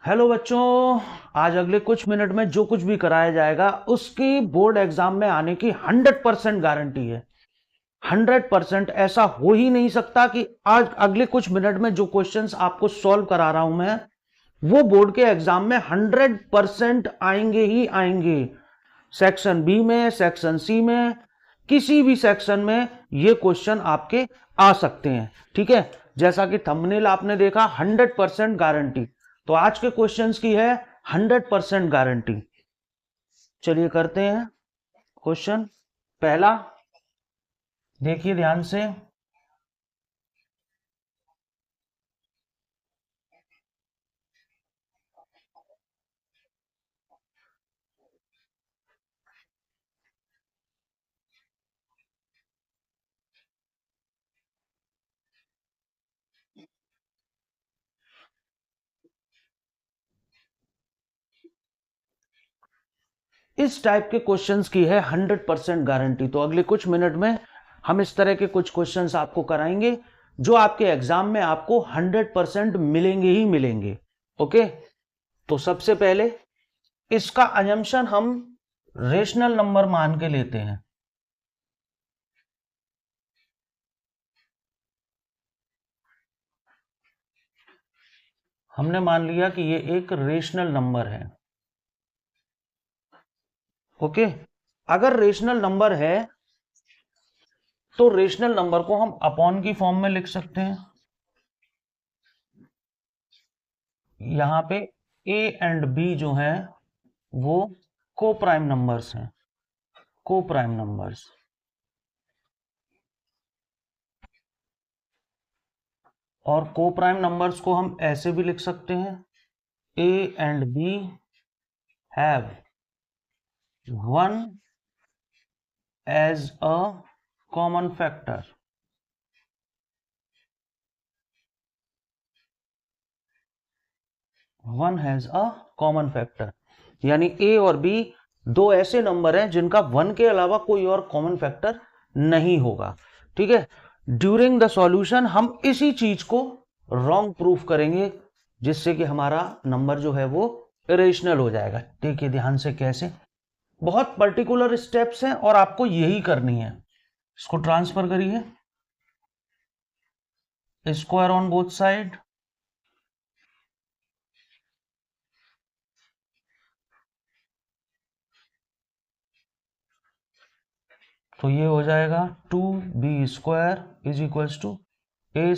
Hello बच्चों, आज अगले कुछ मिनट में जो कुछ भी कराया जाएगा उसकी बोर्ड एग्जाम में आने की 100% गारंटी है। 100% ऐसा हो ही नहीं सकता कि आज अगले कुछ मिनट में जो क्वेश्चंस आपको सॉल्व करा रहा हूं मैं, वो बोर्ड के एग्जाम में 100% आएंगे ही आएंगे। सेक्शन बी में, सेक्शन सी में, किसी भी सेक्शन में ये क्वेश्चन आपके आ सकते हैं। ठीक है, जैसा कि थंबनेल आपने देखा, 100% गारंटी। तो आज के क्वेश्चंस की है 100% गारंटी। चलिए करते हैं क्वेश्चन पहला। देखिए ध्यान से। इस टाइप के क्वेश्चंस की है 100% गारंटी। तो अगले कुछ मिनट में हम इस तरह के कुछ क्वेश्चंस आपको कराएंगे जो आपके एग्जाम में आपको 100% मिलेंगे ही मिलेंगे। ओके, तो सबसे पहले इसका अजम्पशन हम रेशनल नंबर मान के लेते हैं। हमने मान लिया कि ये एक रेशनल नंबर है। ओके, अगर रेशनल नंबर है तो रेशनल नंबर को हम अपॉन की फॉर्म में लिख सकते हैं। यहां पे ए एंड बी जो है वो को प्राइम नंबर्स हैं, को प्राइम नंबर्स। और को प्राइम नंबर्स को हम ऐसे भी लिख सकते हैं, A and B have one as a common factor. One has a common factor, यानी ए और बी दो ऐसे नंबर हैं जिनका वन के अलावा कोई और कॉमन फैक्टर नहीं होगा। ठीक है, ड्यूरिंग द सॉल्यूशन हम इसी चीज को रॉन्ग प्रूफ करेंगे जिससे कि हमारा नंबर जो है वो इरेशनल हो जाएगा। देखिए ध्यान से कैसे, बहुत पर्टिकुलर स्टेप्स हैं और आपको यही करनी है। इसको ट्रांसफर करिए, स्क्वायर ऑन बोथ साइड। तो ये हो जाएगा 2b² is equals to A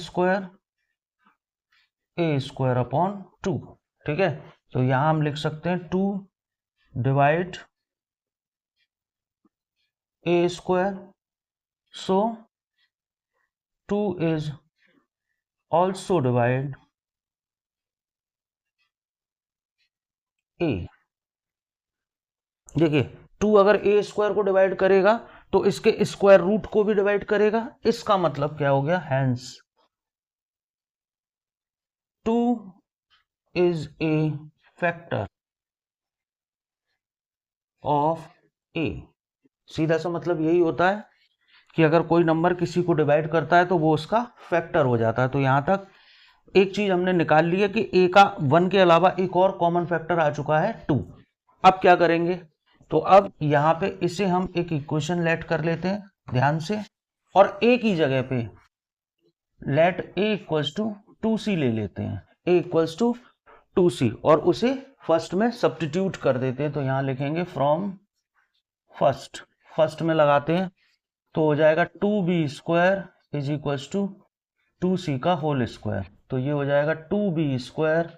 square upon 2। ठीक है, तो यहां हम लिख सकते हैं 2 divide a square, so 2 is also divide a. देखिए 2 अगर ए स्क्वायर को डिवाइड करेगा तो इसके स्क्वायर रूट को भी डिवाइड करेगा। इसका मतलब क्या हो गया, hence 2 is a factor of a. सीधा सा मतलब यही होता है कि अगर कोई नंबर किसी को डिवाइड करता है तो वो उसका फैक्टर हो जाता है। तो यहां तक एक चीज हमने निकाल ली है कि ए का वन के अलावा एक और कॉमन फैक्टर आ चुका है 2। अब क्या करेंगे, तो अब यहां पे इसे हम एक इक्वेशन लेट कर लेते हैं ध्यान से, और ए की जगह पे late A equals to 2c ले लेते हैं। ए इक्वल्स टू 2c और उसे फर्स्ट में सब्स्टिट्यूट कर देते हैं। तो यहां लिखेंगे फ्रॉम फर्स्ट, फर्स्ट में लगाते हैं तो हो जाएगा 2b² is equals to 2c का होल स्क्वायर। तो ये हो जाएगा 2b²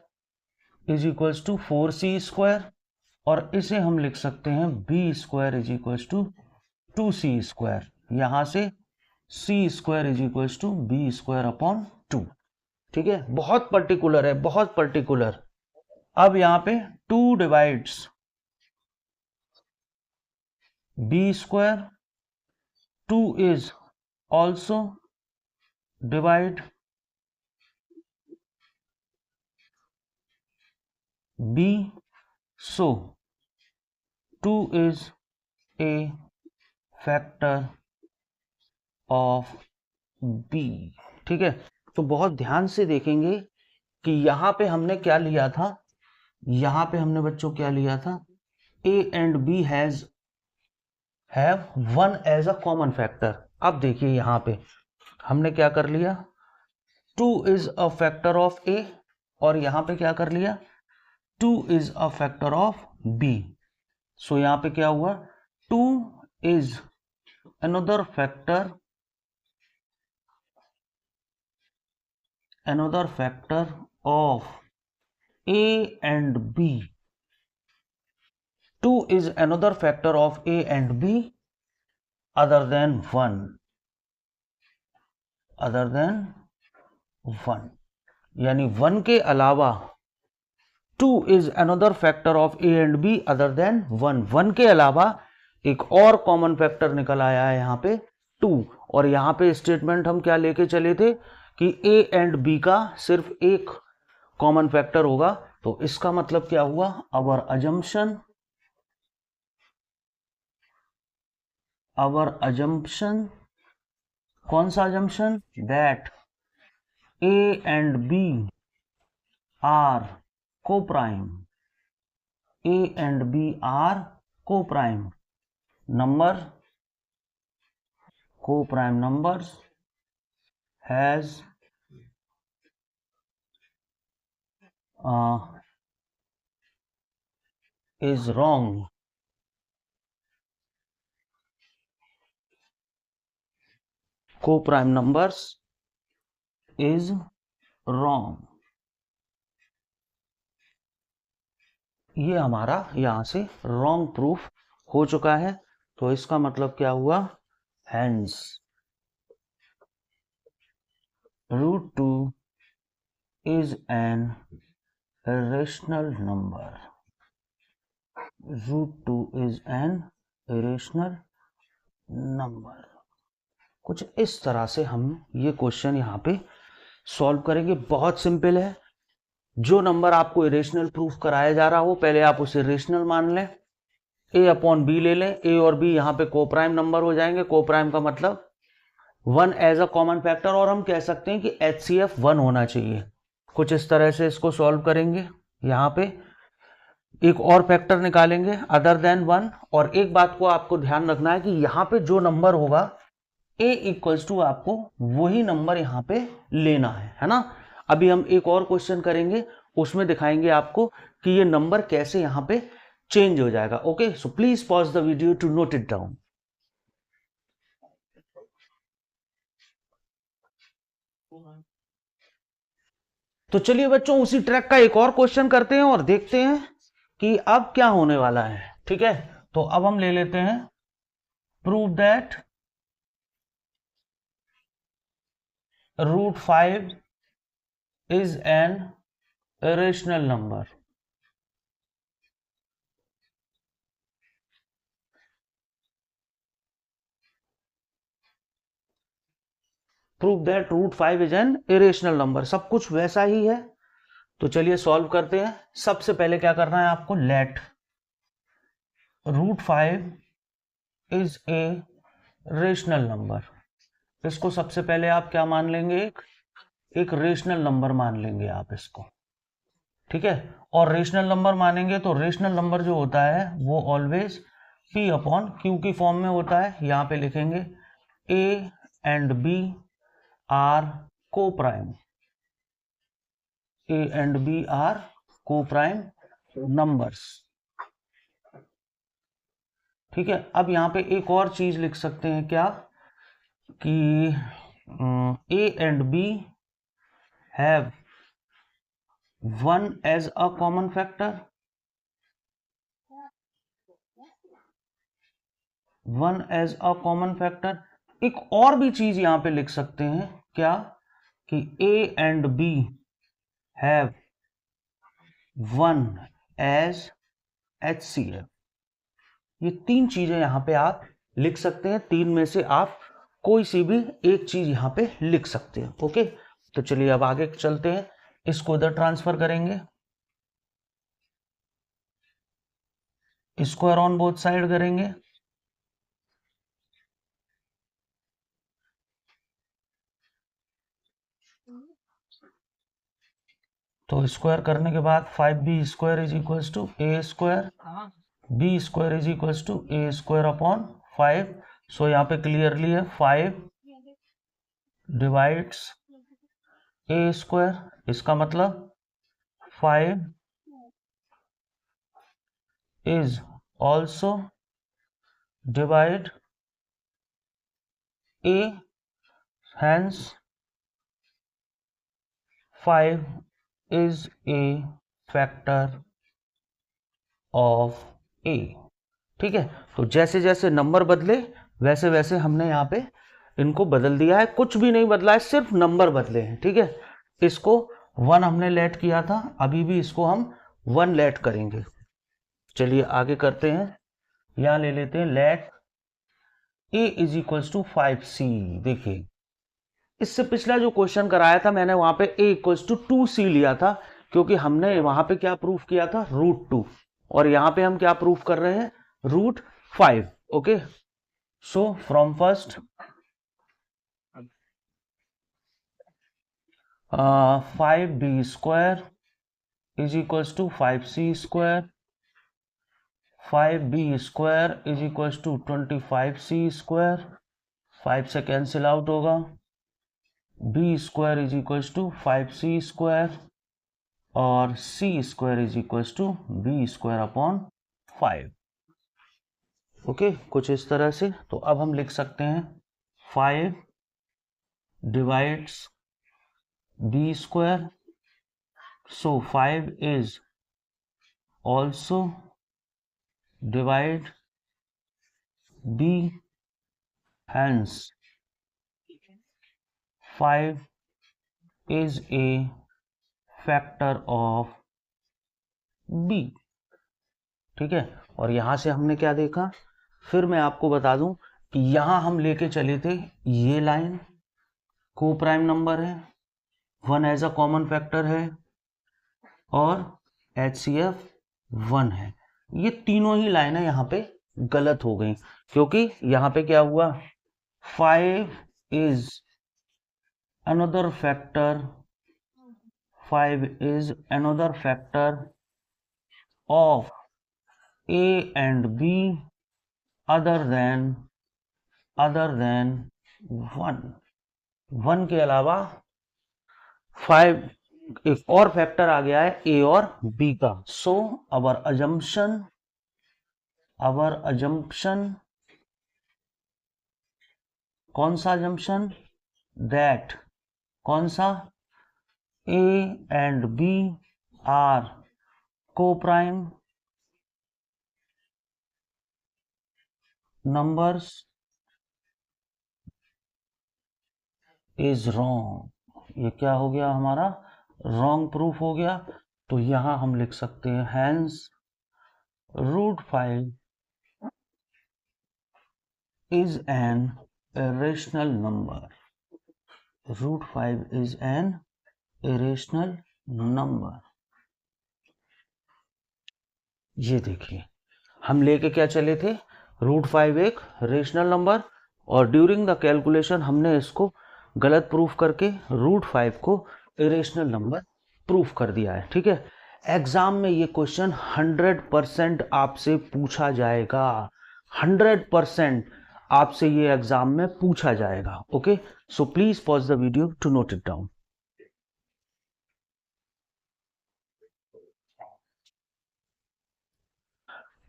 is equals to 4c², और इसे हम लिख सकते हैं b² is equals to 2c²। यहां से c² is equals to b² upon 2। ठीक है, बहुत पर्टिकुलर है, बहुत पर्टिकुलर। अब यहां पे 2 divides b², 2 is also divide b, so 2 is a factor of b। ठीक है, तो बहुत ध्यान से देखेंगे कि यहाँ पे हमने क्या लिया था, यहाँ पे हमने बच्चों क्या लिया था, a and b have 1 as a common factor। अब देखिए यहाँ पे हमने क्या कर लिया, 2 is a factor of a, और यहाँ पे क्या कर लिया, 2 is a factor of b। सो यहाँ पे क्या हुआ, 2 is another factor of a and b। 2 is another factor of a and b other than 1, यानी 1 के अलावा 2 is another factor of a and b other than 1। 1 के अलावा एक और कॉमन फैक्टर निकल आया है यहाँ पे 2, और यहाँ पे स्टेटमेंट हम क्या लेके चले थे कि a and b का सिर्फ एक कॉमन फैक्टर होगा। तो इसका मतलब क्या हुआ, आवर अजम्पशन, कौन सा assumption, that a and b are co-prime, a and b are co-prime numbers has is wrong। co-prime numbers is wrong। ये हमारा यहां से रॉन्ग प्रूफ हो चुका है। तो इसका मतलब क्या हुआ, hence √2 is an irrational number। √2 is an irrational number। कुछ इस तरह से हम ये क्वेश्चन यहाँ पे सॉल्व करेंगे। बहुत सिंपल है, जो नंबर आपको इरेशनल प्रूफ कराया जा रहा हो पहले आप उसे रेशनल मान लें, a अपॉन बी ले लें, a और b यहाँ पे कोप्राइम नंबर हो जाएंगे। कोप्राइम का मतलब 1 एज अ कॉमन फैक्टर, और हम कह सकते हैं कि HCF 1 होना चाहिए। कुछ इस तरह से इसको सॉल्व करेंगे। यहाँ पे एक और फैक्टर निकालेंगे अदर देन 1, और एक बात को आपको ध्यान रखना है कि यहाँ पे जो नंबर होगा a इक्वल्स टू आपको वही नंबर यहाँ पे लेना है ना। अभी हम एक और क्वेश्चन करेंगे, उसमें दिखाएंगे आपको कि ये नंबर कैसे यहाँ पे चेंज हो जाएगा। Okay, so please pause the video to note it down. तो चलिए बच्चों, उसी ट्रैक का एक और क्वेश्चन करते हैं और देखते हैं कि अब क्या होने वाला है। ठीक है, तो अब हम ले लेते हैं prove that √5 is an irrational number। Prove that √5 is an irrational number. सब कुछ वैसा ही है, तो चलिए सॉल्व करते हैं। सबसे पहले क्या करना है आपको, let √5 is a rational number. इसको सबसे पहले आप क्या मान लेंगे, एक रेशनल नंबर मान लेंगे आप इसको। ठीक है, और रेशनल नंबर मानेंगे तो रेशनल नंबर जो होता है वो ऑलवेज p अपॉन q की फॉर्म में होता है। यहां पे लिखेंगे a and b are coprime, a and b are coprime numbers. ठीक है, अब यहां पे एक और चीज लिख सकते हैं क्या, कि a and b have 1 as a common factor, 1 as a common factor. एक और भी चीज यहां पे लिख सकते हैं क्या, कि a and b have 1 as HCF। ये तीन चीजें यहां पे आप लिख सकते हैं, तीन में से आप कोई सी भी एक चीज यहां पे लिख सकते हैं। ओके, तो चलिए अब आगे चलते हैं, इसको इधर ट्रांसफर करेंगे, स्क्वायर ऑन बोथ साइड करेंगे। तो स्क्वायर करने के बाद 5b square is equals to A square, B square is equals to A square upon 5। So यहाँ पे क्लियरली है 5 डिवाइड्स ए स्क्वायर, इसका मतलब 5 is also divide a, hence 5 is a factor of a। ठीक है, तो जैसे जैसे नंबर बदले वैसे वैसे हमने यहाँ पे इनको बदल दिया है, कुछ भी नहीं बदला है, सिर्फ नंबर बदले हैं। ठीक है, इसको 1 हमने लेट किया था, अभी भी इसको हम 1 लेट करेंगे। चलिए आगे करते हैं, यहां ले लेते हैं let a is equals to 5c। देखिए इससे पिछला जो क्वेश्चन कराया था मैंने वहां पे a इक्वल्स टू 2c लिया था, क्योंकि हमने वहां पे क्या प्रूफ किया था, √2, और यहां पे हम क्या प्रूफ कर रहे हैं, √5। Okay, so from first 5b square is equals to 5c square, 5b square is equals to 25c square, 5 से कैंसिल आउट होगा, b square is equals to 5c square और c square is equals to b square upon 5। Okay, कुछ इस तरह से। तो अब हम लिख सकते हैं 5 divides b square, so 5 is also divide b, hence 5 is a factor of b। ठीक है, और यहां से हमने क्या देखा, फिर मैं आपको बता दूं कि यहां हम लेके चले थे ये लाइन को प्राइम नंबर है, 1 एज अ कॉमन फैक्टर है और HCF 1 है। ये तीनों ही लाइनें यहाँ पे गलत हो गई, क्योंकि यहाँ पे क्या हुआ, 5 is another factor, 5 is another factor of a and b other than 1 के अलावा 5 एक और फैक्टर आ गया है a और b का। सो अवर अजम्पशन कौन सा अजम्पशन, दैट कौन सा, a and b are coprime numbers is wrong. ये क्या हो गया हमारा, रॉन्ग प्रूफ हो गया। तो यहां हम लिख सकते हैं hence √5 is an irrational number, √5 is an irrational number। ये देखिए हम लेके क्या चले थे, √5 एक रेशनल नंबर, और ड्यूरिंग द कैलकुलेशन हमने इसको गलत प्रूफ करके √5 को इरेशनल नंबर प्रूफ कर दिया है। ठीक है, एग्जाम में ये क्वेश्चन 100% आपसे पूछा जाएगा, 100% आपसे ये एग्जाम में पूछा जाएगा। Okay, so please pause the video to note it down.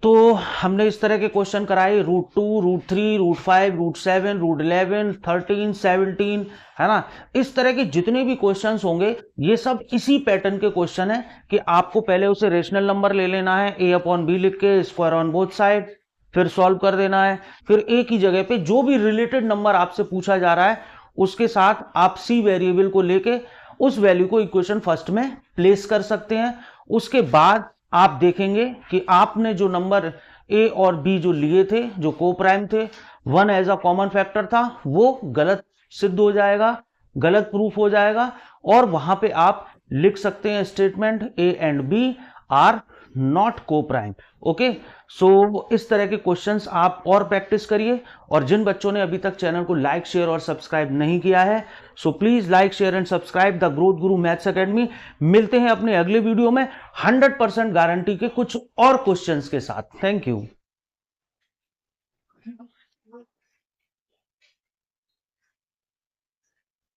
तो हमने इस तरह के क्वेश्चन कराए, √2, √3, √5, √7, √11, 13, 17, है ना। इस तरह के जितने भी क्वेश्चंस होंगे ये सब इसी पैटर्न के क्वेश्चन है कि आपको पहले उसे रेशनल नंबर ले लेना है, a/b लिख के स्क्वायर ऑन बोथ साइड, फिर सॉल्व कर देना है, फिर एक ही जगह पे जो भी रिलेटेड नंबर आपसे पूछा जा रहा है उसके साथ आप c वेरिएबल को लेके उस वैल्यू को इक्वेशन फर्स्ट में प्लेस कर सकते हैं। उसके बाद आप देखेंगे कि आपने जो नंबर a और b जो लिए थे, जो को प्राइम थे, 1 एज अ कॉमन फैक्टर था, वो गलत सिद्ध हो जाएगा, गलत प्रूफ हो जाएगा, और वहां पे आप लिख सकते हैं statement a and b are not coprime. Okay, so इस तरह के क्वेश्चंस आप और प्रैक्टिस करिए, और जिन बच्चों ने अभी तक चैनल को लाइक, शेयर और सब्सक्राइब नहीं किया है, so please like, share and subscribe the growth Guru maths academy. मिलते हैं अपने अगले वीडियो में 100% गारंटी के कुछ और क्वेश्चंस के साथ। Thank you.